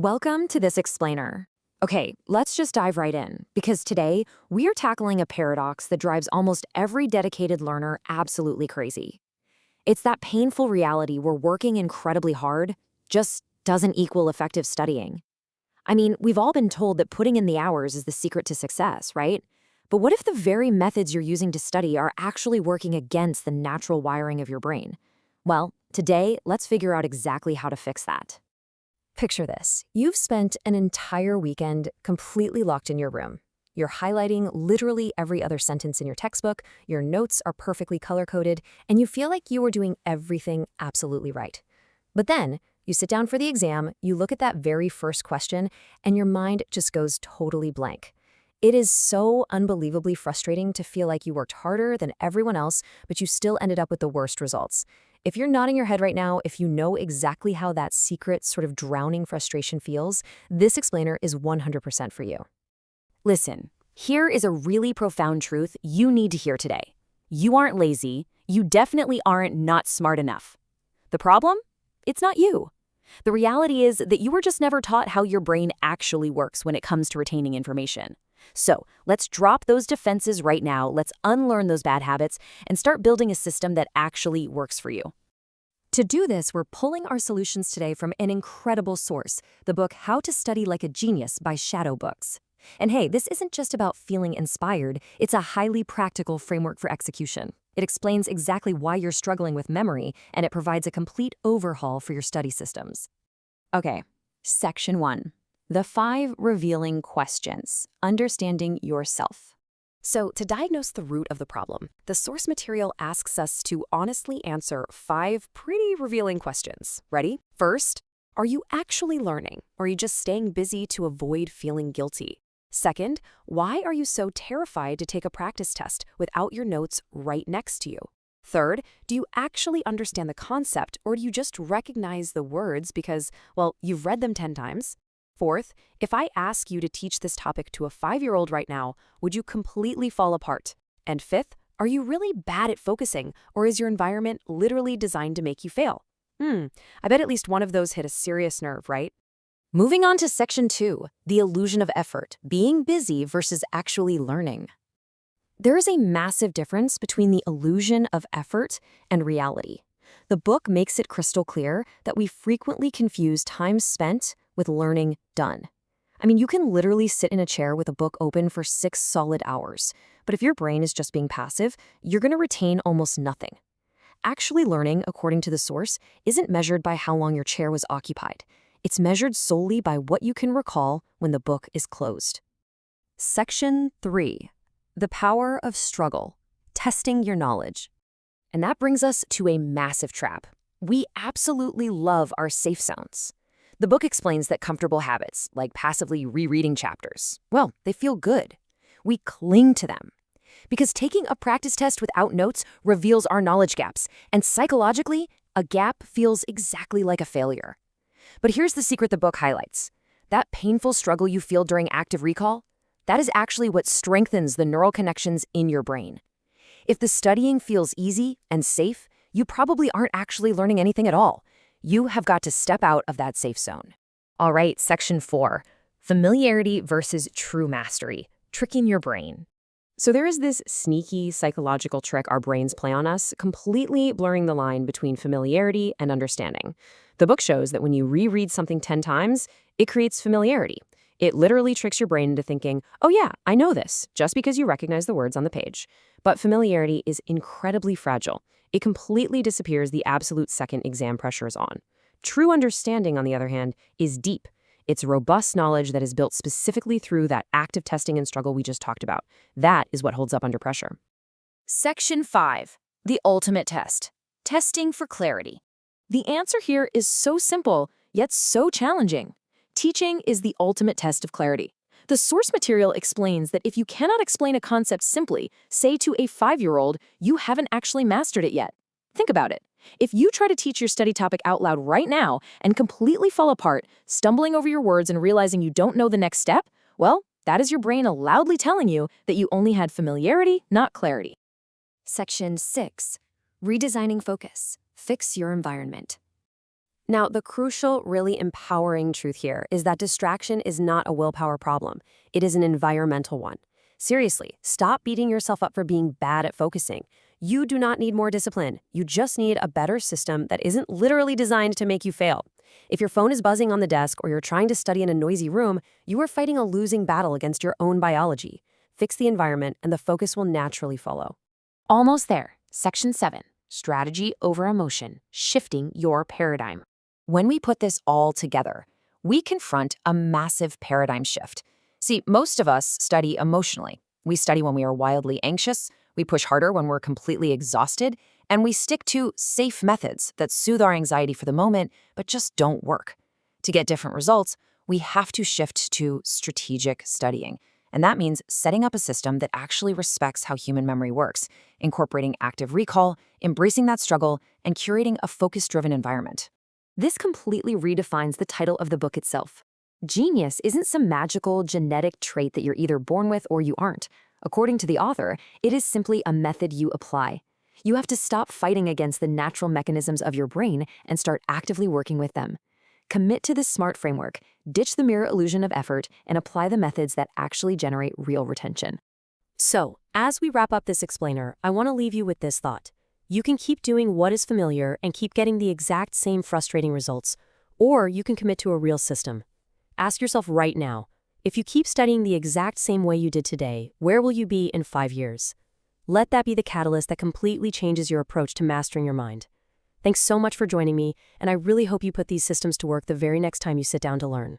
Welcome to this explainer. Okay, let's just dive right in, because today we are tackling a paradox that drives almost every dedicated learner absolutely crazy. It's that painful reality where working incredibly hard just doesn't equal effective studying. I mean, we've all been told that putting in the hours is the secret to success, right? But what if the very methods you're using to study are actually working against the natural wiring of your brain? Well, today, let's figure out exactly how to fix that. Picture this. You've spent an entire weekend completely locked in your room. You're highlighting literally every other sentence in your textbook, your notes are perfectly color-coded, and you feel like you are doing everything absolutely right. But then, you sit down for the exam, you look at that very first question, and your mind just goes totally blank. It is so unbelievably frustrating to feel like you worked harder than everyone else, but you still ended up with the worst results. If you're nodding your head right now, if you know exactly how that secret sort of drowning frustration feels, this explainer is 100% for you. Listen, here is a really profound truth you need to hear today. You aren't lazy. You definitely aren't not smart enough. The problem? It's not you. The reality is that you were just never taught how your brain actually works when it comes to retaining information. So let's drop those defenses right now, let's unlearn those bad habits, and start building a system that actually works for you. To do this, we're pulling our solutions today from an incredible source, the book How to Study Like a Genius by Shadow Books. And hey, this isn't just about feeling inspired, it's a highly practical framework for execution. It explains exactly why you're struggling with memory, and it provides a complete overhaul for your study systems. Okay, Section 1. The 5 revealing questions, understanding yourself. So, to diagnose the root of the problem, the source material asks us to honestly answer 5 pretty revealing questions. Ready? First, are you actually learning, or are you just staying busy to avoid feeling guilty? Second, why are you so terrified to take a practice test without your notes right next to you? Third, do you actually understand the concept, or do you just recognize the words because, well, you've read them 10 times? Fourth, if I ask you to teach this topic to a 5-year-old right now, would you completely fall apart? And fifth, are you really bad at focusing, or is your environment literally designed to make you fail? I bet at least one of those hit a serious nerve, right? Moving on to Section 2, the illusion of effort, being busy versus actually learning. There is a massive difference between the illusion of effort and reality. The book makes it crystal clear that we frequently confuse time spent with learning done. I mean, you can literally sit in a chair with a book open for 6 solid hours, but if your brain is just being passive, you're going to retain almost nothing. Actually learning, according to the source, isn't measured by how long your chair was occupied. It's measured solely by what you can recall when the book is closed. Section 3. The power of struggle, testing your knowledge. And that brings us to a massive trap. We absolutely love our safe zones. The book explains that comfortable habits, like passively rereading chapters, well, they feel good. We cling to them. Because taking a practice test without notes reveals our knowledge gaps, and psychologically, a gap feels exactly like a failure. But here's the secret the book highlights. That painful struggle you feel during active recall, that is actually what strengthens the neural connections in your brain. If the studying feels easy and safe, you probably aren't actually learning anything at all. You have got to step out of that safe zone. All right, Section 4, familiarity versus true mastery, tricking your brain. So there is this sneaky psychological trick our brains play on us, completely blurring the line between familiarity and understanding. The book shows that when you reread something 10 times, it creates familiarity. It literally tricks your brain into thinking, oh yeah, I know this, just because you recognize the words on the page. But familiarity is incredibly fragile. It completely disappears the absolute second exam pressure is on. True understanding, on the other hand, is deep. It's robust knowledge that is built specifically through that active testing and struggle we just talked about. That is what holds up under pressure. Section 5, the ultimate test, testing for clarity. The answer here is so simple, yet so challenging. Teaching is the ultimate test of clarity. The source material explains that if you cannot explain a concept simply, say to a 5-year-old, you haven't actually mastered it yet. Think about it. If you try to teach your study topic out loud right now and completely fall apart, stumbling over your words and realizing you don't know the next step, well, that is your brain loudly telling you that you only had familiarity, not clarity. Section 6. Redesigning focus. Fix your environment. Now, the crucial, really empowering truth here is that distraction is not a willpower problem. It is an environmental one. Seriously, stop beating yourself up for being bad at focusing. You do not need more discipline. You just need a better system that isn't literally designed to make you fail. If your phone is buzzing on the desk or you're trying to study in a noisy room, you are fighting a losing battle against your own biology. Fix the environment and the focus will naturally follow. Almost there. Section 7. Strategy over emotion. Shifting your paradigm. When we put this all together, we confront a massive paradigm shift. See, most of us study emotionally. We study when we are wildly anxious, we push harder when we're completely exhausted, and we stick to safe methods that soothe our anxiety for the moment, but just don't work. To get different results, we have to shift to strategic studying. And that means setting up a system that actually respects how human memory works, incorporating active recall, embracing that struggle, and curating a focus-driven environment. This completely redefines the title of the book itself. Genius isn't some magical genetic trait that you're either born with or you aren't. According to the author, it is simply a method you apply. You have to stop fighting against the natural mechanisms of your brain and start actively working with them. Commit to this SMART framework, ditch the mirror illusion of effort, and apply the methods that actually generate real retention. So, as we wrap up this explainer, I want to leave you with this thought. You can keep doing what is familiar and keep getting the exact same frustrating results, or you can commit to a real system. Ask yourself right now, if you keep studying the exact same way you did today, where will you be in 5 years? Let that be the catalyst that completely changes your approach to mastering your mind. Thanks so much for joining me, and I really hope you put these systems to work the very next time you sit down to learn.